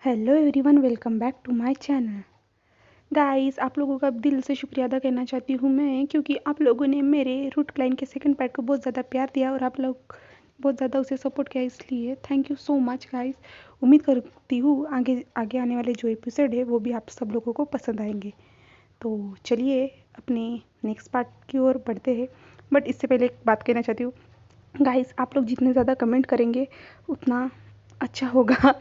Hello everyone, welcome back to my channel. Guys, आप लोगों का दिल से शुक्रिया अदा करना चाहती हूँ मैं, क्योंकि आप लोगों ने मेरे रूट क्लाइन के सेकंड पार्ट को बहुत ज़्यादा प्यार दिया और आप लोग बहुत ज़्यादा उसे सपोर्ट किया, इसलिए thank you so much guys. उम्मीद करती हूँ आगे आगे आने वाले जो एपिसोड है वो भी आप सब लोगों को पसंद आएंगे। तो चलिए अपने नेक्स्ट पार्ट की ओर बढ़ते हैं। बट इससे पहले एक बात कहना चाहती हूँ गाइस, आप लोग जितने ज़्यादा कमेंट करेंगे उतना अच्छा होगा।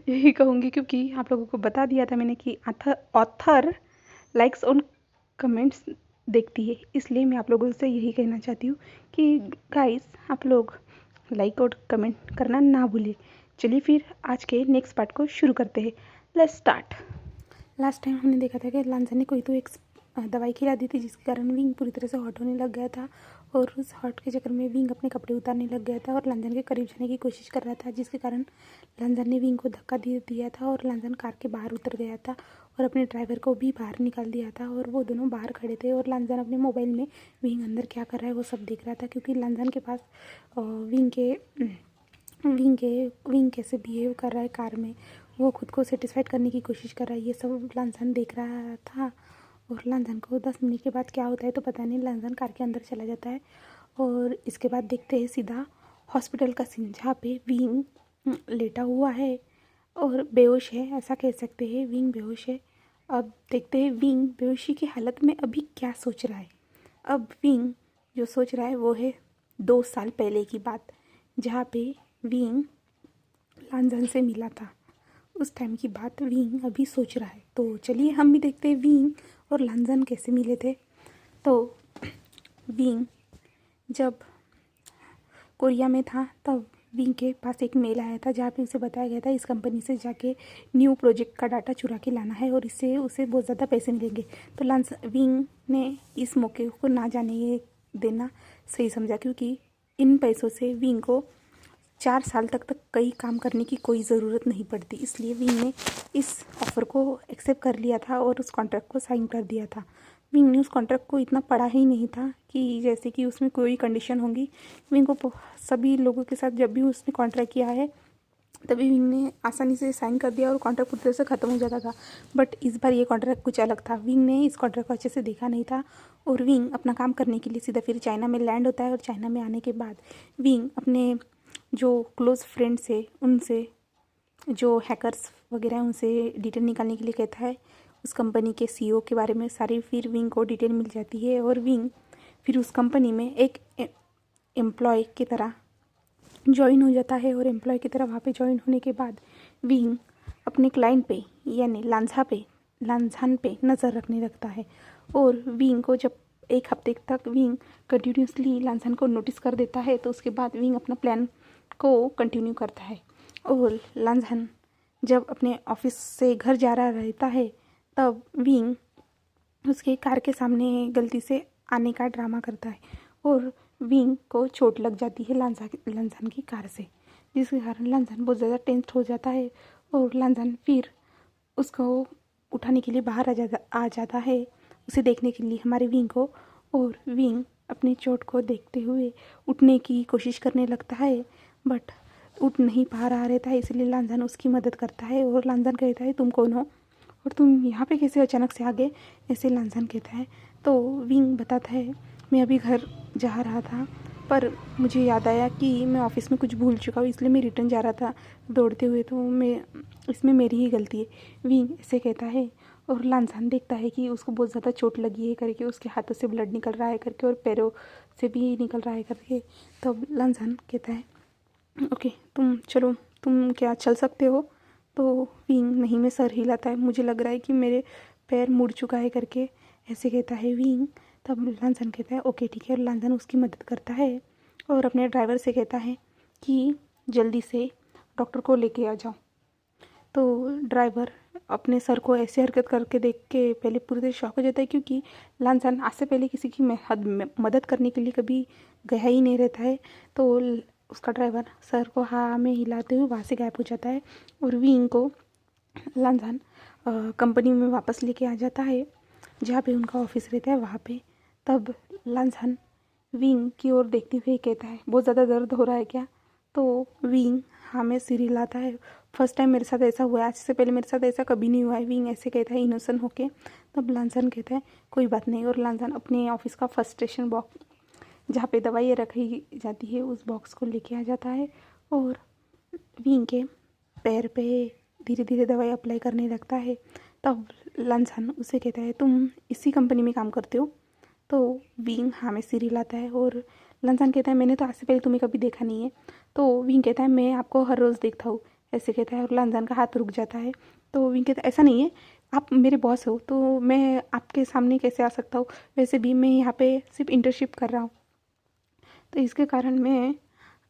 यही कहूँगी, क्योंकि आप लोगों को बता दिया था मैंने कि ऑथर लाइक्स और कमेंट्स देखती है, इसलिए मैं आप लोगों से यही कहना चाहती हूँ कि गाइस आप लोग लाइक और कमेंट करना ना भूलें। चलिए फिर आज के नेक्स्ट पार्ट को शुरू करते हैं। Let's start. लास्ट टाइम हमने देखा था कि लांजा ने कोई तो एक दवाई खिला दी थी, जिसके कारण विंग पूरी तरह से हॉट होने लग गया था और उस हॉट के चक्कर में विंग अपने कपड़े उतारने लग गया था और लंदन के करीब जाने की कोशिश कर रहा था, जिसके कारण लंदन ने विंग को धक्का दे दिया था और लंदन कार के बाहर उतर गया था और अपने ड्राइवर को भी बाहर निकाल दिया था और वो दोनों बाहर खड़े थे और लंदन अपने मोबाइल में विंग अंदर क्या कर रहा है वो सब देख रहा था, क्योंकि लंदन के पास विंग कैसे बिहेव कर रहा है कार में, वो खुद को सेटिस्फाइड करने की कोशिश कर रहा है, ये सब लंदन देख रहा था। और लंदन को 10 मिनट के बाद क्या होता है तो पता नहीं, लंदन कार के अंदर चला जाता है और इसके बाद देखते हैं सीधा हॉस्पिटल का सीन, जहाँ पे विंग लेटा हुआ है और बेहोश है, ऐसा कह सकते हैं विंग बेहोश है। अब देखते हैं विंग बेहोशी की हालत में अभी क्या सोच रहा है। अब विंग जो सोच रहा है वो है 2 साल पहले की बात, जहाँ पे विंग लांजन से मिला था। उस टाइम की बात विंग अभी सोच रहा है। तो चलिए हम भी देखते हैं विंग और लांजन कैसे मिले थे। तो विंग जब कोरिया में था तब विंग के पास एक मेल आया था, जहाँ पे उसे बताया गया था इस कंपनी से जाके न्यू प्रोजेक्ट का डाटा चुरा के लाना है और इससे उसे बहुत ज़्यादा पैसे मिलेंगे। तो विंग ने इस मौके को ना जाने देना सही समझा, क्योंकि इन पैसों से विंग को 4 साल तक कई काम करने की कोई ज़रूरत नहीं पड़ती, इसलिए विंग ने इस ऑफ़र को एक्सेप्ट कर लिया था और उस कॉन्ट्रैक्ट को साइन कर दिया था। विंग ने उस कॉन्ट्रैक्ट को इतना पढ़ा ही नहीं था कि जैसे कि उसमें कोई कंडीशन होंगी। विंग को सभी लोगों के साथ जब भी उसने कॉन्ट्रैक्ट किया है तभी विंग ने आसानी से साइन कर दिया और कॉन्ट्रैक्ट पूरी तरह से ख़त्म हो जाता था। बट इस बार ये कॉन्ट्रैक्ट कुछ अलग था। विंग ने इस कॉन्ट्रैक्ट को अच्छे से देखा नहीं था और विंग अपना काम करने के लिए सीधा फिर चाइना में लैंड होता है और चाइना में आने के बाद विंग अपने जो क्लोज़ फ्रेंड्स है उनसे, जो हैकर्स वगैरह हैं उनसे डिटेल निकालने के लिए कहता है। उस कंपनी के सीईओ के बारे में सारी फिर विंग को डिटेल मिल जाती है और विंग फिर उस कंपनी में एक एम्प्लॉय की तरह ज्वाइन हो जाता है और एम्प्लॉय की तरह वहाँ पे ज्वाइन होने के बाद विंग अपने क्लाइंट पे यानी लांझान पे नज़र रखने लगता है। और विंग को जब एक हफ्ते तक विंग कंटिन्यूसली लांझान को नोटिस कर देता है, तो उसके बाद विंग अपना प्लान को कंटिन्यू करता है। और लांझान जब अपने ऑफिस से घर जा रहा रहता है तब विंग उसके कार के सामने गलती से आने का ड्रामा करता है और विंग को चोट लग जाती है लांझान की कार से, जिसके कारण लांझान बहुत ज़्यादा टेंस्ड हो जाता है और लांझान फिर उसको उठाने के लिए बाहर आ जाता है उसे देखने के लिए हमारे विंग को। और विंग अपनी चोट को देखते हुए उठने की कोशिश करने लगता है, बट उठ नहीं पा रहा रहता है, इसलिए लांझान उसकी मदद करता है और लांझान कहता है तुम कौन हो और तुम यहाँ पे कैसे अचानक से आ गए, ऐसे लांझान कहता है। तो विंग बताता है मैं अभी घर जा रहा था पर मुझे याद आया कि मैं ऑफिस में कुछ भूल चुका हूँ, इसलिए मैं रिटर्न जा रहा था दौड़ते हुए, तो मैं इसमें मेरी ही गलती है, विंग ऐसे कहता है। और लांझान देखता है कि उसको बहुत ज़्यादा चोट लगी है करके, उसके हाथों से ब्लड निकल रहा है करके और पैरों से भी निकल रहा है करके। तो लांझान कहता है ओके तुम चलो, तुम क्या चल सकते हो। तो विंग नहीं में सर हिलाता है, मुझे लग रहा है कि मेरे पैर मुड़ चुका है करके ऐसे कहता है विंग। तब लांझान कहता है ओके ठीक है, और लांझान उसकी मदद करता है और अपने ड्राइवर से कहता है कि जल्दी से डॉक्टर को लेके आ जाओ। तो ड्राइवर अपने सर को ऐसे हरकत करके देख के पहले पूरी तरह शॉक हो जाता है, क्योंकि लांझान आज से पहले किसी की मदद करने के लिए कभी गया ही नहीं रहता है। तो उसका ड्राइवर सर को हाँ में हिलाते हुए वहाँ से गायब हो जाता है और विंग को लांझान कंपनी में वापस लेके आ जाता है, जहाँ पे उनका ऑफिस रहता है वहाँ पे। तब लांझान विंग की ओर देखते हुए कहता है बहुत ज़्यादा दर्द हो रहा है क्या। तो विंग हाँ में सिर हिलाता है, फर्स्ट टाइम मेरे साथ ऐसा हुआ है, आज से पहले मेरे साथ ऐसा कभी नहीं हुआ है। विंग ऐसे कहता है इनोसेंट होके। तब लांसान कहता है कोई बात नहीं, और लांसान अपने ऑफिस का फर्स्ट स्टेशन बॉक्स जहाँ पे दवाइयाँ रखी जाती है उस बॉक्स को लेके आ जाता है और विंग के पैर पे धीरे धीरे दवाई अप्लाई करने लगता है। तब लांसान उसे कहता है तुम इसी कंपनी में काम करते हो? तो विंग हाँ में सिर हिलाता है और लांसान कहता है मैंने तो आज से पहले तुम्हें कभी देखा नहीं है। तो विंग कहता है मैं आपको हर रोज़ देखता हूँ, ऐसे कहता है और लांसान का हाथ रुक जाता है। तो विंग कहता है ऐसा नहीं है, आप मेरे बॉस हो तो मैं आपके सामने कैसे आ सकता हूँ, वैसे भी मैं यहाँ पे सिर्फ इंटर्नशिप कर रहा हूँ, तो इसके कारण मैं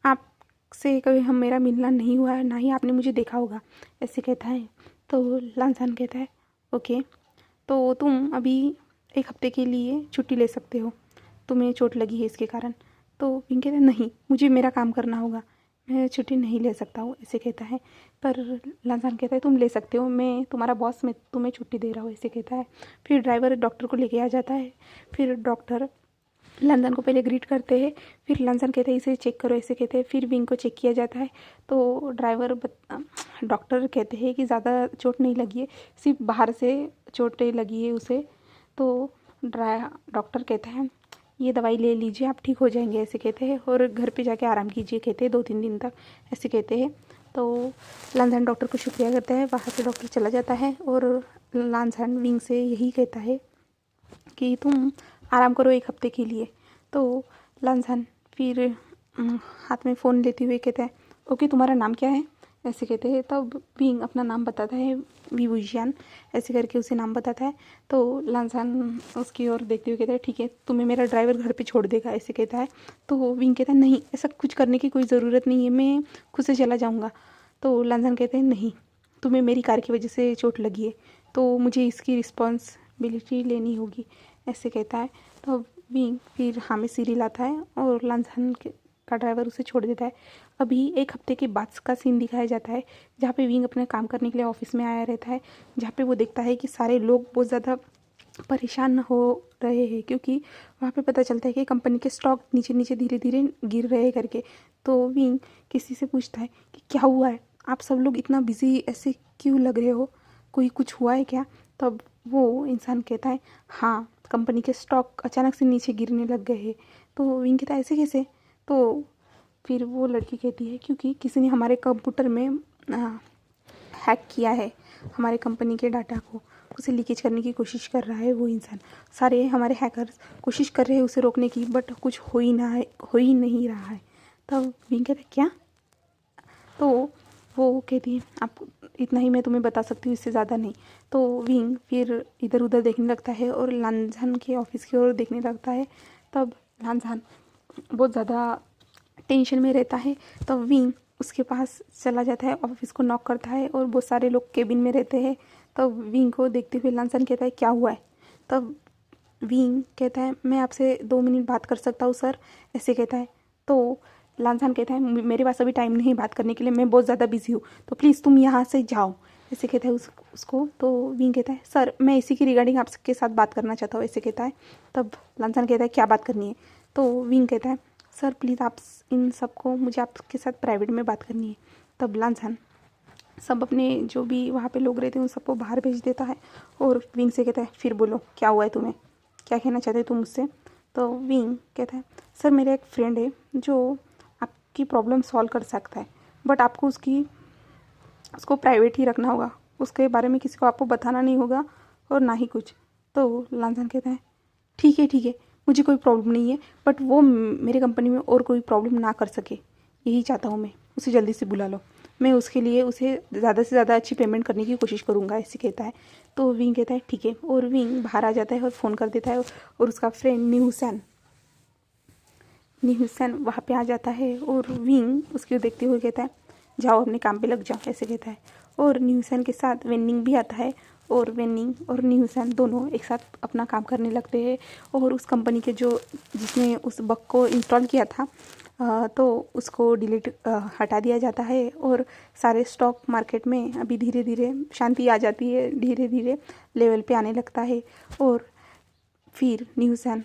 आपसे कभी मेरा मिलना नहीं हुआ है, ना ही आपने मुझे देखा होगा, ऐसे कहता है। तो लांसान कहता है ओके, तो तुम अभी एक हफ्ते के लिए छुट्टी ले सकते हो, तुम्हें चोट लगी है इसके कारण। तो विंग कहता है नहीं, मुझे मेरा काम करना होगा, मैं छुट्टी नहीं ले सकता हूँ, ऐसे कहता है। पर लांसान कहता है तुम ले सकते हो, मैं तुम्हारा बॉस, मैं तुम्हें छुट्टी दे रहा हूँ, ऐसे कहता है। फिर ड्राइवर डॉक्टर को लेके आ जाता है। फिर डॉक्टर लांसान को पहले ग्रीट करते हैं, फिर लांसान कहते हैं इसे चेक करो, ऐसे कहते हैं। फिर विंग को चेक किया जाता है तो डॉक्टर कहते हैं कि ज़्यादा चोट नहीं लगी है, सिर्फ बाहर से चोटें लगी है उसे। तो डॉक्टर कहते हैं ये दवाई ले लीजिए, आप ठीक हो जाएंगे, ऐसे कहते हैं, और घर पे जाके आराम कीजिए, कहते हैं 2-3 दिन तक, ऐसे कहते हैं। तो लांसान डॉक्टर को शुक्रिया करता है, वहाँ से डॉक्टर चला जाता है और लांसान विंग से यही कहता है कि तुम आराम करो एक हफ्ते के लिए। तो लांसान फिर हाथ में फ़ोन लेते हुए कहता है ओके तुम्हारा नाम क्या है, ऐसे कहते हैं। तब विंग अपना नाम बताता है विभूषण, ऐसे करके उसे नाम बताता है। तो लांसान उसकी ओर देखते हुए कहता है ठीक है, तुम्हें मेरा ड्राइवर घर पे छोड़ देगा, ऐसे कहता है। तो विंग कहता है नहीं, ऐसा कुछ करने की कोई ज़रूरत नहीं है, मैं खुद से चला जाऊँगा। तो लांसान कहते हैं नहीं, तुम्हें मेरी कार की वजह से चोट लगी है, तो मुझे इसकी रिस्पॉन्सिबिलिटी लेनी होगी, ऐसे कहता है। तो विंग फिर हाँ में सिर हिलाता है और लांसान का ड्राइवर उसे छोड़ देता है। अभी एक हफ्ते के बाद का सीन दिखाया जाता है जहाँ पे विंग अपने काम करने के लिए ऑफिस में आया रहता है, जहाँ पे वो देखता है कि सारे लोग बहुत ज़्यादा परेशान हो रहे हैं, क्योंकि वहाँ पे पता चलता है कि कंपनी के स्टॉक नीचे नीचे धीरे धीरे गिर रहे करके। तो विंग किसी से पूछता है कि क्या हुआ है, आप सब लोग इतना बिजी ऐसे क्यों लग रहे हो, कोई कुछ हुआ है क्या? तब वो इंसान कहता है हाँ, कंपनी के स्टॉक अचानक से नीचे गिरने लग गए हैं। तो विंग कहता है ऐसे कैसे? तो फिर वो लड़की कहती है क्योंकि किसी ने हमारे कंप्यूटर में हैक किया है हमारे कंपनी के डाटा को, उसे लीकेज करने की कोशिश कर रहा है वो इंसान। सारे हमारे हैकर्स कोशिश कर रहे हैं उसे रोकने की, बट कुछ हो ही नहीं रहा है। तब विंग कहता है क्या? तो वो कहती है आप इतना ही मैं तुम्हें बता सकती हूँ, इससे ज़्यादा नहीं। तो विंग फिर इधर उधर देखने लगता है और लांसान के ऑफिस की ओर देखने लगता है। तब लांसान बहुत ज़्यादा टेंशन में रहता है। तब विंग उसके पास चला जाता है, ऑफिस को नॉक करता है और बहुत सारे लोग केबिन में रहते हैं। तब विंग को देखते हुए लांसान कहता है क्या हुआ है? तब विंग कहता है मैं आपसे 2 मिनट बात कर सकता हूँ सर, ऐसे कहता है। तो लांसान कहता है मेरे पास अभी टाइम नहीं बात करने के लिए, मैं बहुत ज़्यादा बिजी हूँ, तो प्लीज़ तुम यहाँ से जाओ, ऐसे कहता है उसको। तो विंग कहता है सर मैं इसी की रिगार्डिंग आपके साथ बात करना चाहता हूँ, ऐसे कहता है। तब लांसान कहता है क्या बात करनी है? तो विंग कहता है सर प्लीज़ आप इन सबको मुझे आपके साथ प्राइवेट में बात करनी है। तब लांसान सब अपने जो भी वहाँ पे लोग रहते हैं उन सबको बाहर भेज देता है और विंग से कहता है फिर बोलो क्या हुआ है तुम्हें, क्या कहना चाहते हो तुम मुझसे? तो विंग कहता है सर मेरा एक फ्रेंड है जो आपकी प्रॉब्लम सॉल्व कर सकता है, बट आपको उसको प्राइवेट ही रखना होगा, उसके बारे में किसी को आपको बताना नहीं होगा और ना ही कुछ। तो लांसान कहता है ठीक है, मुझे कोई प्रॉब्लम नहीं है, बट वो मेरे कंपनी में और कोई प्रॉब्लम ना कर सके, यही चाहता हूँ मैं, उसे जल्दी से बुला लो, मैं उसके लिए उसे ज़्यादा से ज़्यादा अच्छी पेमेंट करने की कोशिश करूँगा, ऐसे कहता है। तो विंग कहता है ठीक है, और विंग बाहर आ जाता है और फ़ोन कर देता है और उसका फ्रेंड न्यूसन वहाँ पे आ जाता है और विंग उसको देखते हुए कहता है जाओ अपने काम पे लग जाओ, ऐसे कहता है। और न्यूसन के साथ वेनिंग भी आता है और वेनिंग और न्यूसन दोनों एक साथ अपना काम करने लगते हैं और उस कंपनी के जिसने उस बग को इंस्टॉल किया था तो उसको हटा दिया जाता है और सारे स्टॉक मार्केट में अभी धीरे धीरे शांति आ जाती है, धीरे धीरे लेवल पे आने लगता है। और फिर न्यूसन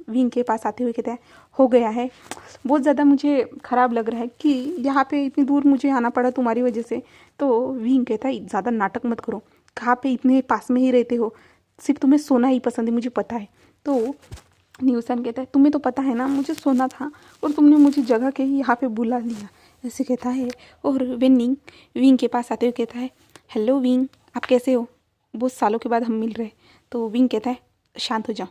विंग के पास आते हुए कहता है हो गया है, बहुत ज़्यादा मुझे ख़राब लग रहा है कि यहाँ पे इतनी दूर मुझे आना पड़ा तुम्हारी वजह से। तो विंग कहता है ज़्यादा नाटक मत करो, कहाँ पे इतने पास में ही रहते हो, सिर्फ तुम्हें सोना ही पसंद है, मुझे पता है। तो न्यूसन कहता है तुम्हें तो पता है ना मुझे सोना था और तुमने मुझे जगह के ही यहाँ पे बुला लिया, ऐसे कहता है। और विंग विंग के पास आते हुए कहता है हेलो विंग, आप कैसे हो, बहुत सालों के बाद हम मिल रहे। तो विंग कहता है शांत हो जाओ,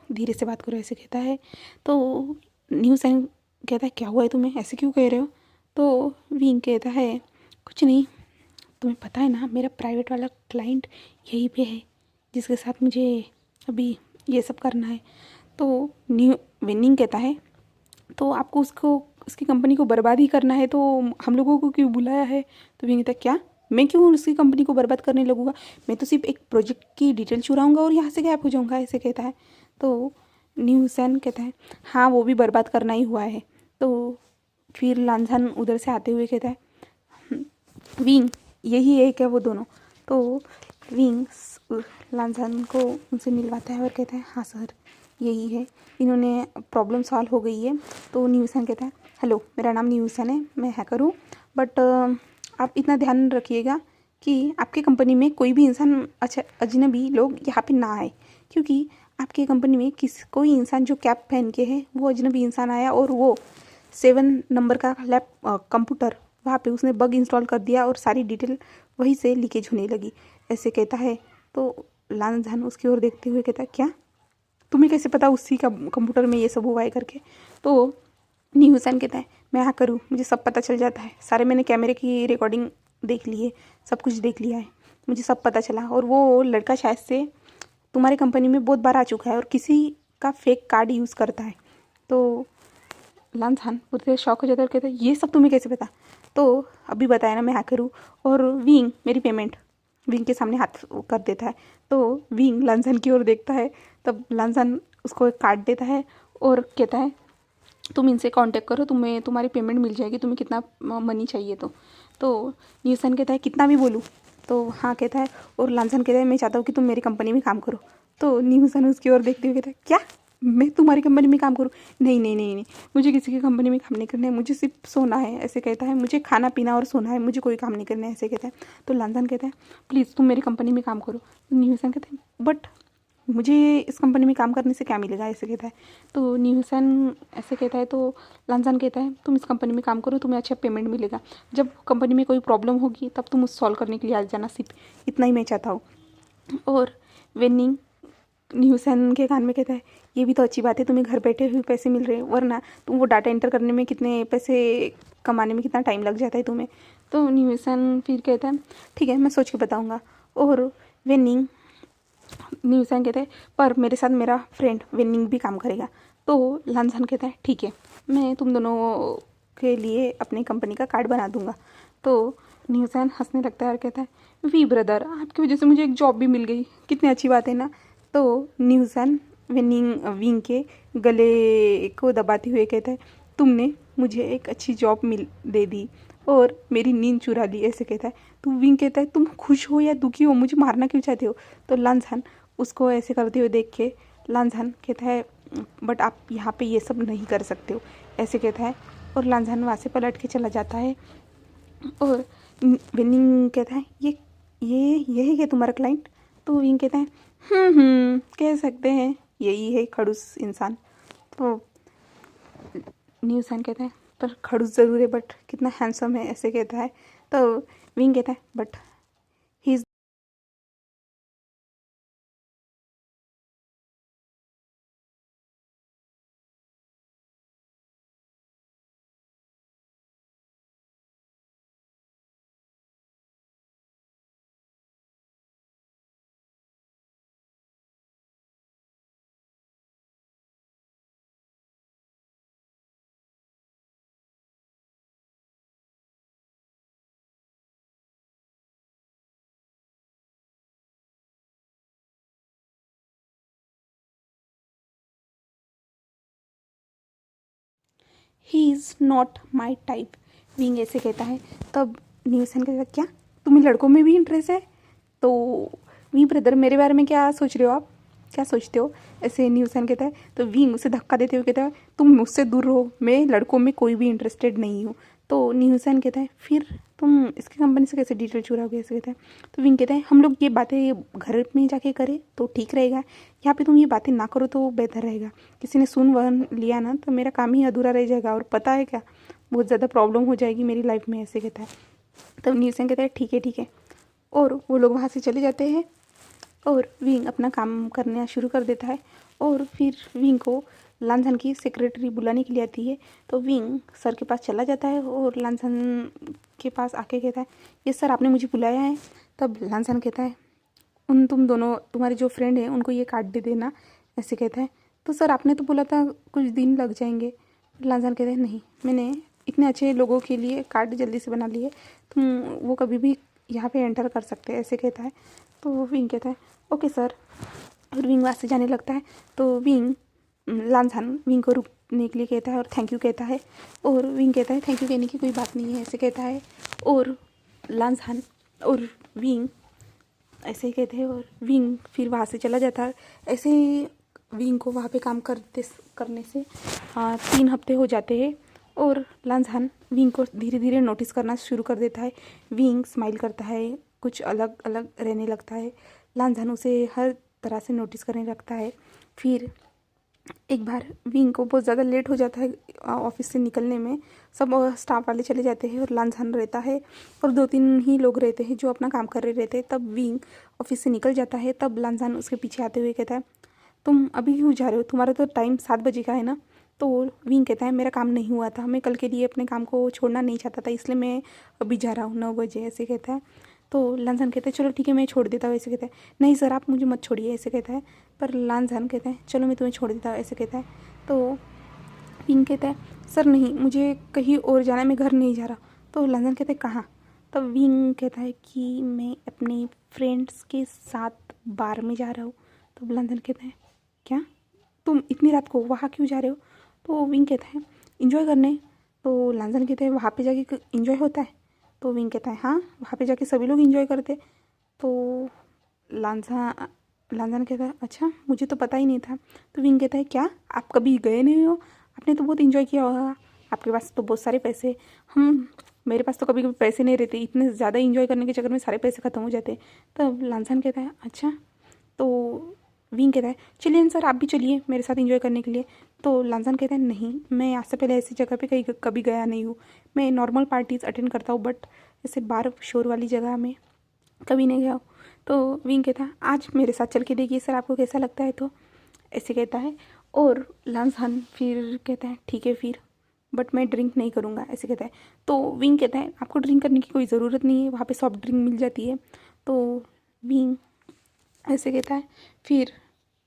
धीरे से बात करो, ऐसे कहता है। तो न्यूसन कहता है क्या हुआ है तुम्हें, ऐसे क्यों कह रहे हो। तो विंग कहता है कुछ नहीं, तुम्हें पता है ना मेरा प्राइवेट वाला क्लाइंट यहीं पे है जिसके साथ मुझे अभी ये सब करना है। तो विनिंग कहता है तो आपको उसकी कंपनी को बर्बाद ही करना है, तो हम लोगों को क्यों बुलाया है। तो विनिंग कहता है क्या, मैं क्यों उसकी कंपनी को बर्बाद करने लगूंगा, मैं तो सिर्फ एक प्रोजेक्ट की डिटेल चुराऊंगा और यहाँ से गायब हो जाऊंगा, ऐसे कहता है। तो न्यूसन कहता है हाँ वो भी बर्बाद करना ही हुआ है। तो फिर लांझन उधर से आते हुए कहता है विंग यही है क्या वो दोनों। तो विंग लांझन को उनसे मिलवाता है और कहता है हाँ सर यही है, इन्होंने प्रॉब्लम सॉल्व हो गई है। तो न्यूसन कहता है हेलो मेरा नाम न्यूसन है, मैं हैकर हूँ, बट आप इतना ध्यान रखिएगा कि आपकी कंपनी में कोई भी इंसान अच्छा अजनबी लोग यहाँ पे ना आए, क्योंकि आपकी कंपनी में कोई इंसान जो कैप पहन के है वो अजनबी इंसान आया और वो 7 नंबर का कंप्यूटर वहाँ पे उसने बग इंस्टॉल कर दिया और सारी डिटेल वहीं से लीकेज होने लगी, ऐसे कहता है। तो लांझन उसकी ओर देखते हुए कहता है क्या, तुम्हें कैसे पता उसी का कंप्यूटर में ये सब हुआ है करके। तो न्यूसन कहता है मैं हाँ करूँ, मुझे सब पता चल जाता है, सारे मैंने कैमरे की रिकॉर्डिंग देख ली है, सब कुछ देख लिया है, मुझे सब पता चला, और वो लड़का शायद से तुम्हारी कंपनी में बहुत बार आ चुका है और किसी का फेक कार्ड यूज़ करता है। तो लांझन पूरे शौक हो जाता है और कहता है ये सब तुम्हें कैसे पता। तो अभी बताया ना मैं हैकर हूँ, और विंग मेरी पेमेंट, विंग के सामने हाथ कर देता है। तो विंग लांझन की ओर देखता है, तब लांझन उसको एक कार्ड देता है और कहता है तुम इनसे कांटेक्ट करो, तुम्हें तुम्हारी पेमेंट मिल जाएगी, तुम्हें कितना मनी चाहिए। तो न्यूसन कहता है कितना भी बोलूँ। तो हाँ कहता है, और लांझन कहता है मैं चाहता हूँ कि तुम मेरी कंपनी में काम करो। तो न्यूसन उसकी ओर देखते हुए कहता है क्या, मैं तुम्हारी कंपनी में काम करूँ, नहीं नहीं नहीं नहीं, मुझे किसी की कंपनी में काम नहीं करना है, मुझे सिर्फ सोना है, ऐसे कहता है, मुझे खाना पीना और सोना है, मुझे कोई काम नहीं करना है, ऐसे कहता है। तो लांझन कहता है प्लीज़ तुम मेरी कंपनी में काम करो। तो न्यूसन कहता है बट मुझे इस कंपनी में काम करने से क्या मिलेगा, ऐसे कहता है। तो न्यूसन ऐसे कहता है। तो लांझन कहता है तुम इस कंपनी में काम करो, तुम्हें अच्छा पेमेंट मिलेगा, जब कंपनी में कोई प्रॉब्लम होगी तब तुम उस सॉल्व करने के लिए आ जाना, सिर्फ इतना ही मैं चाहता हूँ। और वेनिंग न्यूसन के कान में कहता है ये भी तो अच्छी बात है, तुम्हें घर बैठे हुए पैसे मिल रहे हैं, वरना तुम वो डाटा एंटर करने में कितने पैसे कमाने में कितना टाइम लग जाता है तुम्हें। तो न्यूसन फिर कहता है ठीक है मैं सोच के बताऊँगा। और वेनिंग न्यूसन कहता है पर मेरे साथ मेरा फ्रेंड वेनिंग भी काम करेगा। तो लांझन कहता है ठीक है मैं तुम दोनों के लिए अपनी कंपनी का कार्ड बना दूंगा। तो न्यूसन हंसने लगता है और कहता है वी ब्रदर आपकी वजह से मुझे एक जॉब भी मिल गई, कितनी अच्छी बात है ना। तो न्यूसन विंग के गले को दबाते हुए कहता है तुमने मुझे एक अच्छी जॉब दे दी और मेरी नींद चुरा ली, ऐसे कहता है। तो विंग कहता है तुम खुश हो या दुखी हो, मुझे मारना क्यों चाहते हो। तो लांझन उसको ऐसे करते हुए देख के लांझन कहता है बट आप यहाँ पे ये सब नहीं कर सकते हो, ऐसे कहता है। और लांझन वहाँ से पलट के चला जाता है। और विनिंग कहता है ये है क्या तुम्हारा क्लाइंट। तो विंग कहता है कह सकते हैं यही है खड़ूस इंसान। तो न्यूसन कहता है पर खड़ूस ज़रूर है बट कितना हैंडसम है, ऐसे कहता है। तो विंग कहता है but he is not my type, wing ऐसे कहता है। तब न्यूसन कहता है क्या तुम्हें लड़कों में भी इंटरेस्ट है। तो वी ब्रदर मेरे बारे में क्या सोच रहे हो आप, क्या सोचते हो, ऐसे न्यूसन कहता है। तो विंग उसे धक्का देते हुए कहता है तुम मुझसे दूर रहो, मैं लड़कों में कोई भी इंटरेस्टेड नहीं हूँ। तो न्यूसन कहता है फिर तुम इसकी कंपनी से कैसे डिटेल चुराओगे, ऐसे कहता है। तो विंग कहता है हम लोग ये बातें घर में जाके करें तो ठीक रहेगा, यहाँ पे तुम ये बातें ना करो तो बेहतर रहेगा। किसी ने सुन वन लिया ना तो मेरा काम ही अधूरा रह जाएगा, और पता है क्या, बहुत ज़्यादा प्रॉब्लम हो जाएगी मेरी लाइफ में, ऐसे कहता है। तब नीलसेन कहता है ठीक है ठीक है, और वो लोग वहाँ से चले जाते हैं और विंग अपना काम करना शुरू कर देता है। और फिर विंग को लांझन की सेक्रेटरी बुलाने के लिए आती है। तो विंग सर के पास चला जाता है और लांझन के पास आके कहता है ये सर आपने मुझे बुलाया है। तब लांझन कहता है तुम दोनों तुम्हारे जो फ्रेंड हैं उनको ये कार्ड दे देना, ऐसे कहता है। तो सर आपने तो बोला था कुछ दिन लग जाएंगे। लांझन कहता है नहीं, मैंने इतने अच्छे लोगों के लिए कार्ड जल्दी से बना लिए, तुम वो कभी भी यहाँ पे एंटर कर सकते हैं, ऐसे कहता है। तो विंग कहता है ओके सर, और विंग वहाँ से जाने लगता है। तो विंग लांझन विंग को रुकने के लिए कहता है और थैंक यू कहता है, और विंग कहता है थैंक यू कहने की कोई बात नहीं है, ऐसे कहता है। और लांझन और विंग ऐसे ही कहते हैं, और विंग फिर वहाँ से चला जाता है। ऐसे ही विंग को वहाँ पे काम करने से 3 हफ्ते हो जाते हैं, और लांझन विंग को धीरे धीरे नोटिस करना शुरू कर देता है। विंग स्माइल करता है, कुछ अलग अलग रहने लगता है। लांझन उसे हर तरह से नोटिस करने लगता है। फिर एक बार विंग को बहुत ज़्यादा लेट हो जाता है ऑफिस से निकलने में, सब स्टाफ वाले चले जाते हैं और लांझन रहता है और 2-3 ही लोग रहते हैं जो अपना काम कर रहे रहते हैं। तब विंग ऑफिस से निकल जाता है। तब लांझन उसके पीछे आते हुए कहता है तुम अभी क्यों जा रहे हो, तुम्हारा तो टाइम 7 बजे का है ना। तो विंग कहता है मेरा काम नहीं हुआ था, मैं कल के लिए अपने काम को छोड़ना नहीं चाहता था, इसलिए मैं अभी जा रहा हूँ 9 बजे, ऐसे कहता है। तो लांझन कहता है चलो ठीक है मैं छोड़ देता हूँ, ऐसे कहता है। नहीं सर आप मुझे मत छोड़िए, ऐसे कहता है। पर लांझन कहता है चलो मैं तुम्हें छोड़ देता हूँ, ऐसे कहता है। तो विंग कहता है सर नहीं, मुझे कहीं और जाना है, मैं घर नहीं जा रहा। तो लांझन कहता है कहाँ। तब विंग कहता है कि मैं अपने फ्रेंड्स के साथ बार में जा रहा हूँ। तो लांझन कहता है क्या, तुम इतनी रात को वहाँ क्यों जा रहे हो। तो विंग कहता है इंजॉय करने। तो लांझन कहते हैं वहाँ पे जाके इंजॉय होता है। तो विंग कहता है हाँ, वहाँ पे जाके सभी लोग इंजॉय करते। तो लांझन कहता है अच्छा, मुझे तो पता ही नहीं था। तो विंग कहता है क्या आप कभी गए नहीं हो, आपने तो बहुत इंजॉय किया होगा, आपके पास तो बहुत सारे पैसे, हम मेरे पास तो कभी कभी पैसे नहीं रहते, इतने ज़्यादा इंजॉय करने के चक्कर में सारे पैसे ख़त्म हो जाते। तब लांझन कहता है अच्छा। तो विंग कहता है चलिए सर आप भी चलिए मेरे साथ इंजॉय करने के लिए। तो लांझन कहता है नहीं, मैं आज से पहले ऐसी जगह पे कभी गया नहीं हूँ, मैं नॉर्मल पार्टीज़ अटेंड करता हूँ बट ऐसे बार शोर वाली जगह में कभी नहीं गया हूँ। तो विंग कहता है आज मेरे साथ चल के देखिए सर आपको कैसा लगता है, तो ऐसे कहता है। और लांझन फिर कहता है ठीक है फिर, बट मैं ड्रिंक नहीं करूँगा, ऐसे कहता है। तो विंग कहता है आपको ड्रिंक करने की कोई ज़रूरत नहीं है, वहाँ पे सॉफ्ट ड्रिंक मिल जाती है। तो विंग ऐसे कहता है। फिर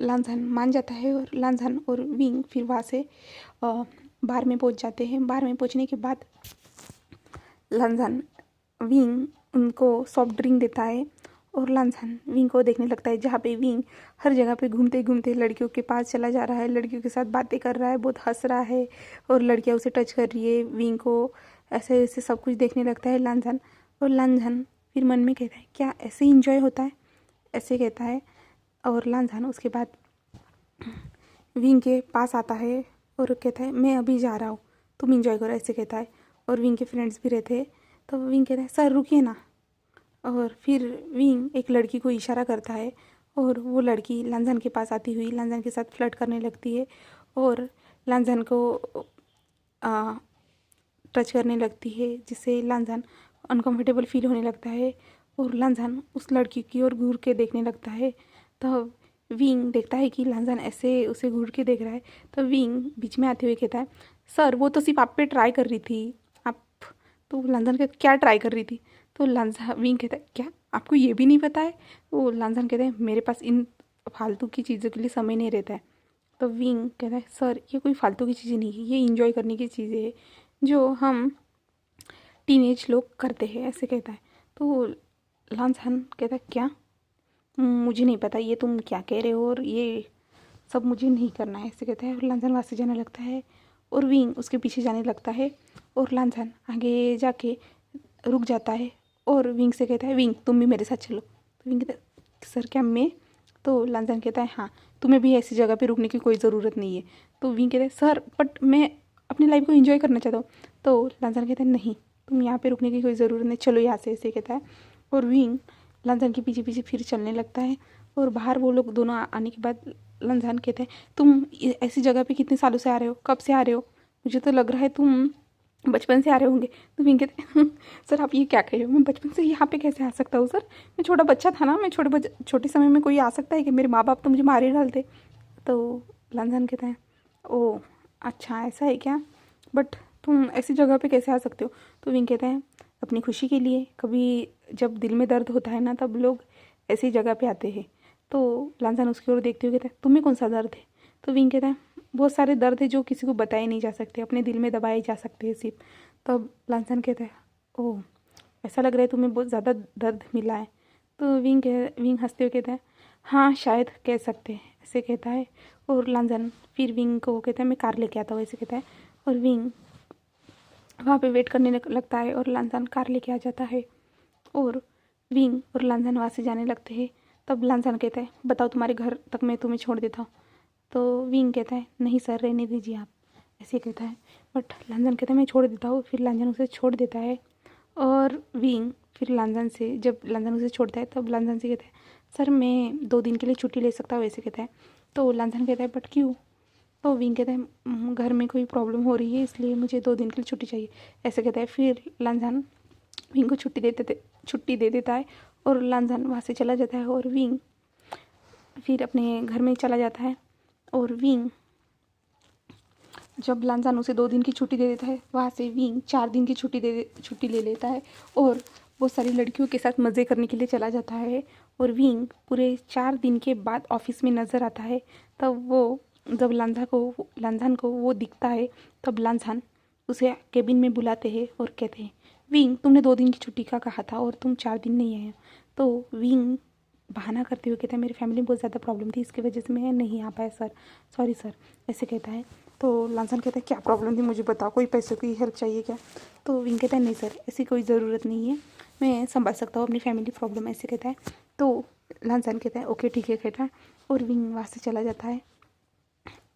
लांझन मान जाता है और लांझन और विंग फिर वहाँ से बार में पहुँच जाते हैं। बार में पहुँचने के बाद लांझन विंग उनको सॉफ्ट ड्रिंक देता है और लांझन विंग को देखने लगता है, जहाँ पे विंग हर जगह पे घूमते घूमते लड़कियों के पास चला जा रहा है, लड़कियों के साथ बातें कर रहा है, बहुत हंस रहा है और लड़कियाँ उसे टच कर रही है। विंग को ऐसे ऐसे सब कुछ देखने लगता है लांझन। और लांझन फिर मन में कहता है क्या ऐसे ही इंजॉय होता है, ऐसे कहता है। और लांझन उसके बाद विंग के पास आता है और कहता है मैं अभी जा रहा हूँ, तुम इंजॉय करो, ऐसे कहता है। और विंग के फ्रेंड्स भी रहते हैं। तो विंग कहता है सर रुकिए ना। और फिर विंग एक लड़की को इशारा करता है और वो लड़की लांझन के पास आती हुई लांझन के साथ फ्लर्ट करने लगती है और लांझन को टच करने लगती है, जिससे लांझन अनकंफर्टेबल फील होने लगता है और लांझन उस लड़की की ओर घूर के देखने लगता है। तब विंग देखता है कि लांझन ऐसे उसे घूर के देख रहा है। तब विंग बीच में आते हुए कहता है सर वो तो सिर्फ आप पे ट्राई कर रही थी, आप। तो लांझन कहता क्या ट्राई कर रही थी। तो लांझन विंग कहता है क्या आपको ये भी नहीं पता है। तो लांझन कहता है मेरे पास इन फालतू की चीज़ों के लिए समय नहीं रहता है। तो विंग कहता है सर ये कोई फालतू की चीज़ें नहीं है, ये इंजॉय करने की चीज़ें हैं जो हम टीनेज लोग करते हैं, ऐसे कहता है। तो लांझन कहता है क्या, मुझे नहीं पता ये तुम क्या कह रहे हो और ये सब मुझे नहीं करना है, ऐसे कहता है। और लांझन वहाँ से जाने लगता है और विंग उसके पीछे जाने लगता है और लांझन आगे जाके रुक जाता है और विंग से कहता है विंग तुम भी मेरे साथ चलो। तो विंग कहता है सर क्या मैं। तो लांझन कहता है हाँ तुम्हें भी ऐसी जगह पे रुकने की कोई ज़रूरत नहीं है। तो विंग कहता है सर बट मैं अपनी लाइफ को एंजॉय करना चाहता हूँ। तो लांझन कहता है नहीं, तुम यहाँ पे रुकने की कोई ज़रूरत नहीं, चलो यहाँ से, ऐसे कहता है। और विंग लांजान के पीछे पीछे फिर चलने लगता है। और बाहर वो लोग दोनों आने के बाद लांजान कहते हैं, तुम ऐसी जगह पे कितने सालों से आ रहे हो, कब से आ रहे हो? मुझे तो लग रहा है तुम बचपन से आ रहे होंगे। तो विंग कहते हैं, सर आप ये क्या कह रहे हो, मैं बचपन से यहाँ पे कैसे आ सकता हूँ सर? मैं छोटा बच्चा था ना, मैं छोटे समय में कोई आ सकता है कि? मेरे माँ बाप तो मुझे मार ही डालते। तो लांजान कहते हैं, ओह अच्छा ऐसा है क्या, बट तुम ऐसी जगह पे कैसे आ सकते हो? तो विंग कहते हैं, अपनी खुशी के लिए, कभी जब दिल में दर्द होता है ना तब लोग ऐसी जगह पे आते हैं। तो लांजान उसकी ओर देखते हुए कहता है, तुम्हें कौन सा दर्द है? तो विंग कहता है, बहुत सारे दर्द है जो किसी को बताए नहीं जा सकते, अपने दिल में दबाए जा सकते हैं सिर्फ। तब लांजान कहता है, ओह ऐसा लग रहा है तुम्हें बहुत ज़्यादा दर्द मिला है। तो विंग हंसते हुए कहता है, हाँ शायद कह सकते हैं, ऐसे कहता है। और लांजान फिर विंग को कहता है, मैं कार लेके आता हूँ, ऐसे कहता है। और विंग वहाँ पे वेट करने लगता है और लांजान कार लेके आ जाता है। और विंग और लांजान वहाँ से जाने लगते हैं। तब लांजान कहता है, बताओ तुम्हारे घर तक मैं तुम्हें छोड़ देता हूँ। तो विंग कहता है, नहीं सर रहने दीजिए आप, ऐसे कहता है। बट लांजान कहता है, मैं छोड़ देता हूँ। फिर लांजान उसे छोड़ देता है। और विंग फिर लांजान से, जब लांजान उसे छोड़ता है तब लांजान से कहता है, सर मैं 2 दिन के लिए छुट्टी ले सकता हूँ, ऐसे कहता है। तो लांजान कहता है, बट क्यों? तो विंग कहता है, घर में कोई प्रॉब्लम हो रही है इसलिए मुझे 2 दिन के लिए छुट्टी चाहिए", ऐसे कहता है। फिर लांजान विंग को छुट्टी दे देता है और लांजान वहाँ से चला जाता है। और विंग फिर अपने घर में चला जाता है। और विंग जब लांजान उसे 2 दिन की छुट्टी दे देता है, वहाँ से विंग 4 दिन की छुट्टी ले लेता है और बहुत सारी लड़कियों के साथ मज़े करने के लिए चला जाता है। और विंग पूरे 4 दिन के बाद ऑफिस में नज़र आता है। तब वो जब लांजान को वो दिखता है, तब लांजान उसे केबिन में बुलाते हैं और कहते हैं, विंग तुमने 2 दिन की छुट्टी का कहा था और तुम 4 दिन नहीं आए। तो विंग बहाना करते हुए कहता है, मेरी फैमिली में बहुत ज़्यादा प्रॉब्लम थी, इसकी वजह से मैं नहीं आ पाया सर, सॉरी सर, ऐसे कहता है। तो लांजान कहता है, क्या प्रॉब्लम थी मुझे बताओ, कोई पैसे की हेल्प चाहिए क्या? तो विंग कहता है, नहीं सर ऐसी कोई ज़रूरत नहीं है, मैं संभाल सकता हूँ अपनी फैमिली प्रॉब्लम, ऐसे कहता है। तो लांजान कहता है, ओके ठीक है कहता है। और विंग वहाँ से चला जाता है।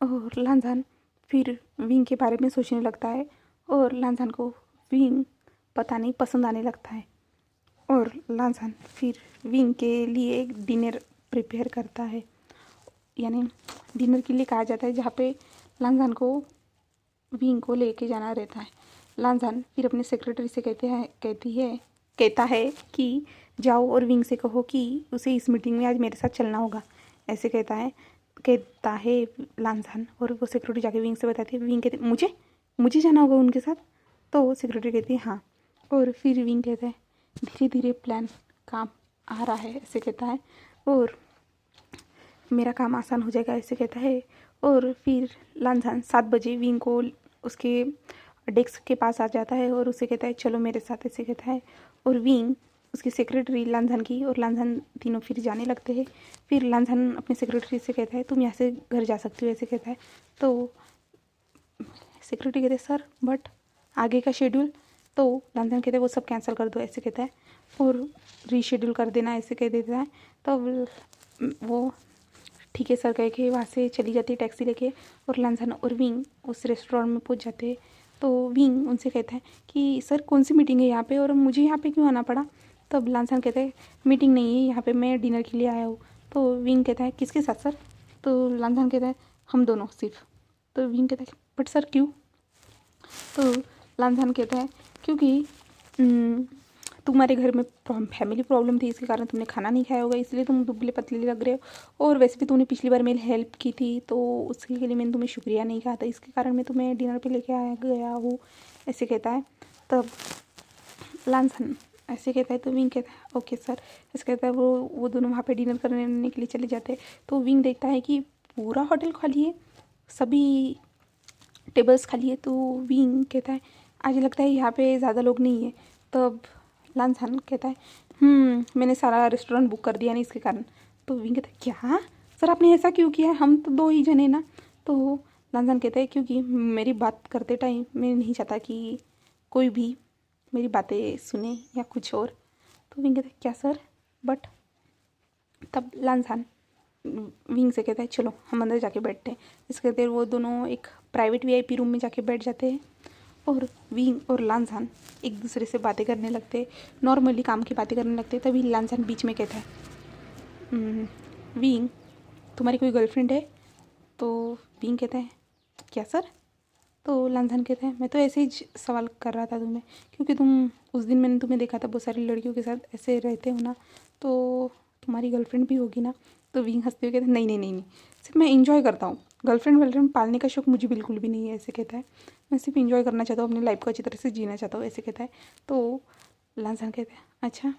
और लांजान फिर विंग के बारे में सोचने लगता है और लांजान को विंग पता नहीं पसंद आने लगता है। और लांजान फिर विंग के लिए एक डिनर प्रिपेयर करता है, यानी डिनर के लिए कहा जाता है जहाँ पे लांजान को विंग को लेके जाना रहता है। लांजान फिर अपने सेक्रेटरी से कहता है कि जाओ और विंग से कहो कि उसे इस मीटिंग में आज मेरे साथ चलना होगा, ऐसे कहता है लांजान। और वो सेक्रेटरी जाके विंग से बताती है। विंग कहते, मुझे जाना होगा उनके साथ? तो सेक्रेटरी कहती है, हाँ। और फिर विंग कहता है, धीरे धीरे प्लान काम आ रहा है, ऐसे कहता है। और मेरा काम आसान हो जाएगा, ऐसे कहता है। और फिर लांजान 7 बजे विंग को उसके डेस्क के पास आ जाता है और उसे कहता है, चलो मेरे साथ, ऐसे कहता है। और विंग उसकी सेक्रेटरी लांजान की और लांजान तीनों फिर जाने लगते हैं। फिर लांजान अपने सेक्रेटरी से कहता है, तुम यहाँ से घर जा सकती हो, ऐसे कहता है। तो सेक्रेटरी कहते हैं, सर बट आगे का शेड्यूल? तो लांजान कहते हैं, वो सब कैंसिल कर दो, ऐसे कहता है, और रीशेड्यूल कर देना, ऐसे कह देता है। तब वो ठीक है सर कह के वहाँ से चली जाती है टैक्सी लेके। और लांजान और विंग उस रेस्टोरेंट में पहुँच जाते हैं। तो विंग उनसे कहता है कि सर कौन सी मीटिंग है यहाँ पे और मुझे यहाँ पे क्यों आना पड़ा? तब लांजान कहता है, मीटिंग नहीं है यहाँ पे, मैं डिनर के लिए आया हूँ। तो विंग कहता है, किसके साथ सर? तो लांजान कहता है, हम दोनों सिर्फ। तो विंग कहता है, बट सर क्यों? तो लांजान कहता है, क्योंकि तुम्हारे घर में फैमिली प्रॉब्लम थी, इसके कारण तुमने खाना नहीं खाया होगा, इसलिए तुम दुबले पतले लग रहे हो। और वैसे भी तुमने पिछली बार मेरी हेल्प की थी तो उसके लिए मैंने तुम्हें शुक्रिया नहीं कहा था, इसके कारण मैं तुम्हें डिनर पे लेके आया गया हूँ, ऐसे कहता है। तब लांजान ऐसे कहता है तो विंग कहता है, ओके सर, ऐसे कहता है। वो दोनों वहाँ पे डिनर करने के लिए चले जाते हैं। तो विंग देखता है कि पूरा होटल खाली है, सभी टेबल्स खाली है। तो विंग कहता है, आज लगता है यहाँ पे ज़्यादा लोग नहीं है। तब लांजान कहता है, मैंने सारा रेस्टोरेंट बुक कर दिया ना इसके कारण। तो विंग कहता है, क्या सर आपने ऐसा क्यों किया, हम तो 2 ही जने ना। तो लांजान कहता है, क्योंकि मेरी बात करते टाइम मैं नहीं चाहता कि कोई भी मेरी बातें सुने या कुछ और। तो विंग कहता है, क्या सर बट? तब लांजान विंग से कहता है, चलो हम अंदर जाके बैठते हैं। इसके कहते वो दोनों एक प्राइवेट VIP रूम में जाके बैठ जाते हैं। और विंग और लांजान एक दूसरे से बातें करने लगते, नॉर्मली काम की बातें करने लगते। तभी लांजान बीच में कहता है, विंग तुम्हारी कोई गर्लफ्रेंड है? तो विंग कहता है, क्या सर? तो लांजान कहता है, मैं तो ऐसे ही सवाल कर रहा था तुम्हें, क्योंकि उस दिन मैंने तुम्हें देखा था बहुत सारी लड़कियों के साथ ऐसे रहते हो ना, तो तुम्हारी गर्लफ्रेंड भी होगी ना? तो विंग हंसते हुए कहता है, नहीं नहीं नहीं नहीं, सिर्फ मैं इंजॉय करता हूँ, गर्लफ्रेंड पालने का शौक मुझे बिल्कुल भी नहीं है, ऐसे कहता है। मैं सिर्फ इंजॉय करना चाहता हूँ, अपनी लाइफ को अच्छी तरह से जीना चाहता हूँ, ऐसे कहता है। तो लांजान कहता है, अच्छा,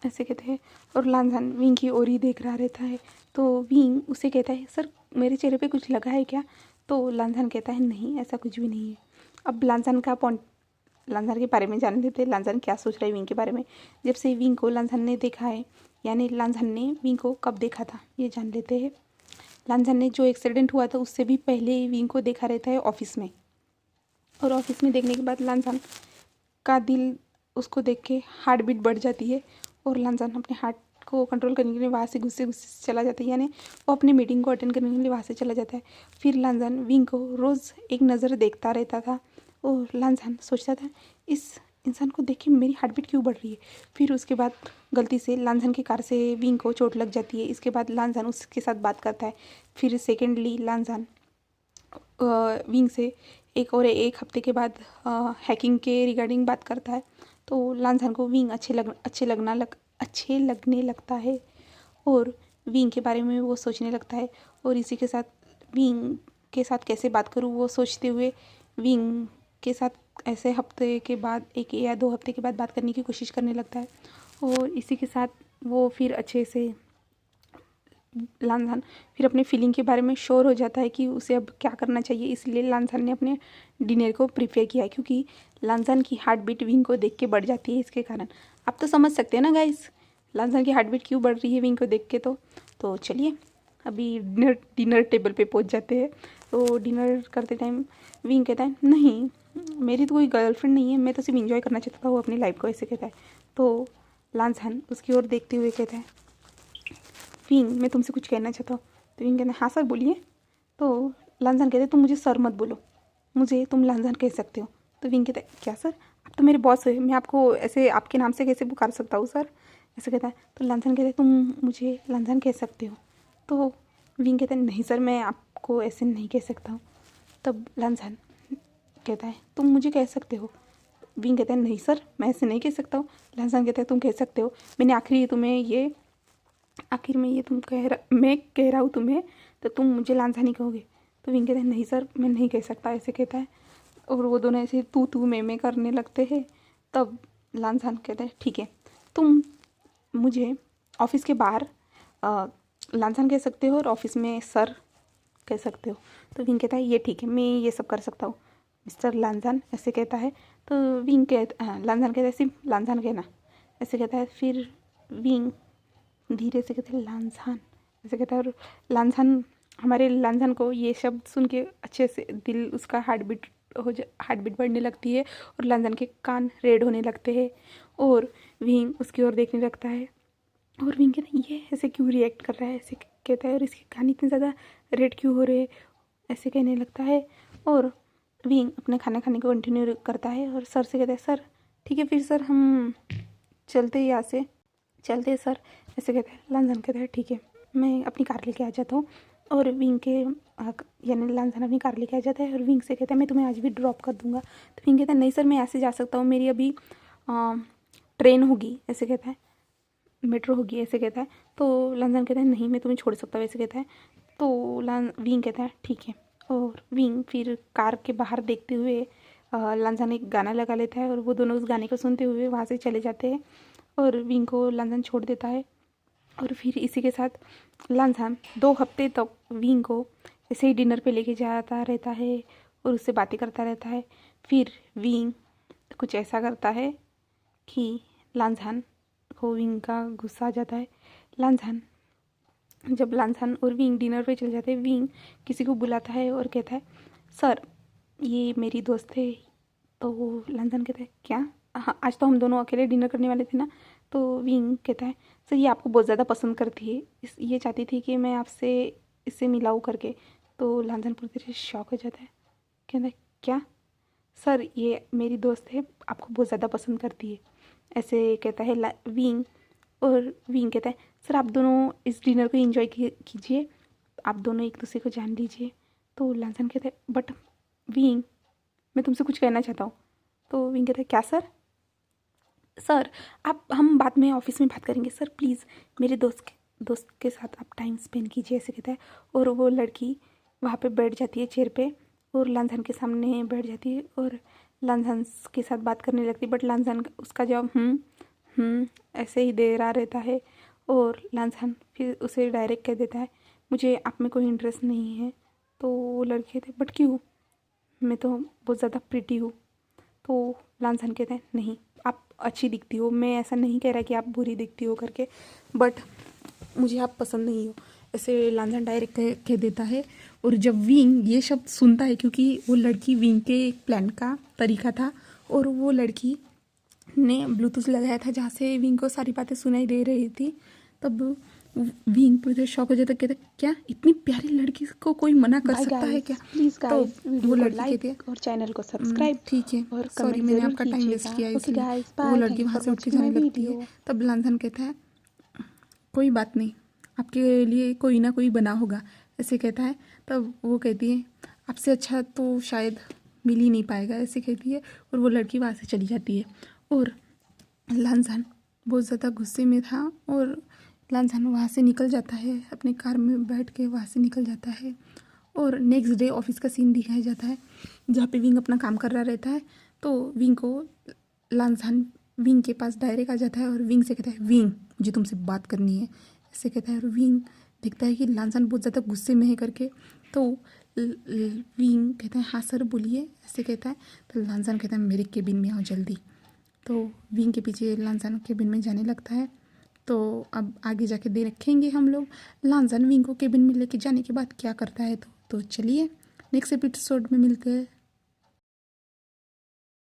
ऐसे कहते हैं। और लांजान विंग की ओर ही देख रहा रहता है। तो विंग उसे कहता है, सर मेरे चेहरे पे कुछ लगा है क्या? तो लांजान कहता है, नहीं ऐसा कुछ भी नहीं है। अब लांजान के बारे में जान लेते हैं, लांजान क्या सोच रहा है विंग के बारे में। जब से विंग को लांजान ने देखा है, यानी लांजान ने विंग को कब देखा था ये जान लेते हैं। लांजान ने जो एक्सीडेंट हुआ था उससे भी पहले विंग को देखा रहता है ऑफिस में, और ऑफिस में देखने के बाद लांजान का दिल उसको देख के हार्ट बीट बढ़ जाती है, और लांजान अपने हार्ट को कंट्रोल करने के लिए वहाँ से गुस्से चला जाता है, यानी वो अपनी मीटिंग को अटेंड करने के लिए वहाँ से चला जाता है। फिर लांजान विंग को रोज़ एक नज़र देखता रहता था, और लांजान सोचता था, इस इंसान को देख के मेरी हार्ट बीट क्यों बढ़ रही है। फिर उसके बाद गलती से लांजान की कार से विंग को चोट लग जाती है। इसके बाद लांजान उसके साथ बात करता है। फिर सेकेंडली लांजान विंग से एक हफ्ते के बाद हैकिंग के रिगार्डिंग बात करता है। तो लांजान को विंग अच्छे लगने लगता है, और विंग के बारे में वो सोचने लगता है, और इसी के साथ विंग के साथ कैसे बात करूँ वो सोचते हुए विंग के साथ ऐसे हफ्ते के बाद 1 या 2 हफ्ते के बाद बात करने की कोशिश करने लगता है। और इसी के साथ वो फिर अच्छे से लांजान फिर अपने फीलिंग के बारे में श्योर हो जाता है कि उसे अब क्या करना चाहिए। इसलिए लांजान ने अपने डिनर को प्रिपेयर किया है, क्योंकि लांजान की हार्ट बीट विंग को देख के बढ़ जाती है। इसके कारण आप तो समझ सकते हैं ना गाइस, लांजान की हार्ट बीट क्यों बढ़ रही है विंग को देख के। तो चलिए अभी डिनर टेबल पे पहुंच जाते हैं। तो डिनर करते टाइम विंग कहता है, नहीं मेरी तो कोई गर्लफ्रेंड नहीं है, मैं तो सिर्फ इंजॉय करना चाहता हूँ अपनी लाइफ को, ऐसे कहता है। तो लांजान उसकी ओर देखते हुए कहता है, विंग मैं तुमसे कुछ कहना चाहता हूँ। तो विंग कहते हैं, हाँ सर बोलिए। तो लांजान कहते हैं, तुम मुझे सर मत बोलो, मुझे तुम लांजान कह सकते हो। तो विंग कहता है, क्या सर, आप तो मेरे बॉस है, मैं आपको ऐसे आपके नाम से कैसे पुकार सकता हूँ सर, ऐसे कहता है। तो लांजान कहते हैं, तुम मुझे लांजान कह सकते हो। तो विंग कहता है, नहीं सर मैं आपको ऐसे नहीं कह सकता हूँ। तब लांजान कहता है, तुम मुझे कह सकते हो। विंग कहता है, नहीं सर मैं ऐसे नहीं कह सकता हूँ। लांजान कहता है, तुम कह सकते हो, मैंने आखिर में ये मैं कह रहा हूँ तुम्हें, तो तुम मुझे लांजान ही कहोगे। तो विंग कहता है, नहीं सर मैं नहीं कह सकता, ऐसे कहता है। और वो दोनों ऐसे तू मैं करने लगते हैं। तब लांजान कहता है, ठीक है तुम मुझे ऑफिस के बाहर लांजान कह सकते हो और ऑफिस में सर कह सकते हो। तो विंग कहता है, ये ठीक है मैं ये सब कर सकता हूँ मिस्टर लांजान, ऐसे कहता है। तो लांजान कहता है, सिर्फ लांजान कहना, ऐसे कहता है। फिर विंग धीरे से कहते हैं, लांजान, ऐसे कहता है। और हमारे लांजान को ये शब्द सुन के अच्छे से दिल उसका हार्ट बीट बढ़ने लगती है, और लांजान के कान रेड होने लगते हैं, और विंग उसकी ओर देखने लगता है। और विंग कहता है, ये ऐसे क्यों रिएक्ट कर रहा है, ऐसे कहता है, और इसके कान इतने ज़्यादा रेड क्यों हो रहे, ऐसे कहने लगता है। और विंग अपने खाना खाने को कंटिन्यू करता है, और सर से कहता है, सर ठीक है फिर सर हम चलते यहाँ से, चलते सर, ऐसे कहता है। लांजान कहता है, ठीक है मैं अपनी कार लेके आ जाता हूँ। और विंग के यानी लांजान अपनी कार लेके आ जाता है, और विंग से कहता है, मैं तुम्हें आज भी ड्रॉप कर दूंगा। तो विंग कहता है, नहीं सर मैं ऐसे जा सकता हूँ, मेरी अभी ट्रेन होगी, ऐसे कहता है, मेट्रो होगी, ऐसे कहता है। तो लांजान कहता है, नहीं मैं तुम्हें छोड़ सकता हूँ, ऐसे कहता है। तो विंग कहता है, ठीक है। और विंग फिर कार के बाहर देखते हुए लांजान एक गाना लगा लेता है, और वो दोनों उस गाने को सुनते हुए वहाँ से चले जाते हैं, और विंग को लांजान छोड़ देता है। और फिर इसी के साथ लांजान 2 हफ्ते तक विंग को ऐसे ही डिनर पे लेके जाता रहता है, और उससे बातें करता रहता है। फिर विंग कुछ ऐसा करता है कि लांजान को विंग का गुस्सा आ जाता है। जब लांजान और विंग डिनर पे चले जाते हैं, विंग किसी को बुलाता है और कहता है, सर ये मेरी दोस्त है। तो लांजान कहता है, क्या, हाँ आज तो हम दोनों अकेले डिनर करने वाले थे ना। तो विंग कहता है, सर ये आपको बहुत ज़्यादा पसंद करती है, ये चाहती थी कि मैं आपसे इससे मिलाऊँ करके। तो लांजान पूरी तरह से शॉक हो जाता है, कहता है, क्या सर ये मेरी दोस्त है, आपको बहुत ज़्यादा पसंद करती है, ऐसे कहता है विंग। और विंग कहता है सर आप दोनों इस डिनर को एंजॉय कीजिए, आप दोनों एक दूसरे को जान लीजिए। तो लांसन कहता है बट विंग मैं तुमसे कुछ कहना चाहता हूँ। तो विंग कहता है क्या सर? सर आप हम बाद में ऑफिस में बात करेंगे सर, प्लीज़ मेरे दोस्त के साथ आप टाइम स्पेंड कीजिए, ऐसे कहता है। और वो लड़की वहाँ पे बैठ जाती है चेयर पे और लांझन के सामने बैठ जाती है और लांझन के साथ बात करने लगती है। बट लांझन उसका जवाब ऐसे ही दे रहा रहता है। और लांझन फिर उसे डायरेक्ट कह देता है मुझे आप में कोई इंटरेस्ट नहीं है। तो वो लड़के थे बट क्यों, मैं तो बहुत ज़्यादा प्रिटी हूँ। तो लांझन कहते हैं नहीं आप अच्छी दिखती हो, मैं ऐसा नहीं कह रहा कि आप बुरी दिखती हो करके, बट मुझे आप पसंद नहीं हो, ऐसे लांझन डायरेक्ट कह देता है। और जब विंग ये शब्द सुनता है, क्योंकि वो लड़की विंग के एक प्लान का तरीका था और वो लड़की ने ब्लूटूथ लगाया था जहाँ से विंग को सारी बातें सुनाई दे रही थी, तब विंग पूरे शॉक हो जाता, कहते क्या इतनी प्यारी लड़की को कोई मना कर सकता है क्या? प्लीज़ तो वीडियो वो को लड़की कहती लाइक है और चैनल को सब्सक्राइब ठीक है और सॉरी कमेंट मैंने जरूर आपका टाइम वेस्ट किया कीजिएगा। इसलिए। गाइस तो वो बाय, लड़की थैंक वहाँ फॉर से उठ के वॉचिंग जाने माय लगती है। वीडियो। तब लांझन कहता है कोई बात नहीं, आपके लिए कोई ना कोई बना होगा, ऐसे कहता है। तब वो कहती है आपसे अच्छा तो शायद मिल ही नहीं पाएगा, ऐसे कहती है। और वो लड़की वहाँ से चली जाती है। और लांझन बहुत ज़्यादा गुस्से में था और लांझन वहाँ से निकल जाता है, अपने कार में बैठ के वहाँ से निकल जाता है। और नेक्स्ट डे ऑफिस का सीन दिखाया जाता है जहाँ पे विंग अपना काम कर रहा रहता है। तो विंग को लांझन विंग के पास डायरेक्ट आ जाता है और विंग से कहता है विंग मुझे तुमसे बात करनी है, ऐसे कहता है। और विंग देखता है कि लांझन बहुत ज़्यादा गुस्से में है करके, तो विंग कहता है हाँ सर बोलिए, ऐसे कहता है। तो लांझन कहता है मेरे केबिन में आओ जल्दी। तो विंग के पीछे लांझन केबिन में जाने लगता है। तो अब आगे जाके देखेंगे हम लोग लांझन विंग को केबिन में लेके जाने के बाद क्या करता है। तो चलिए नेक्स्ट एपिसोड में मिलते हैं।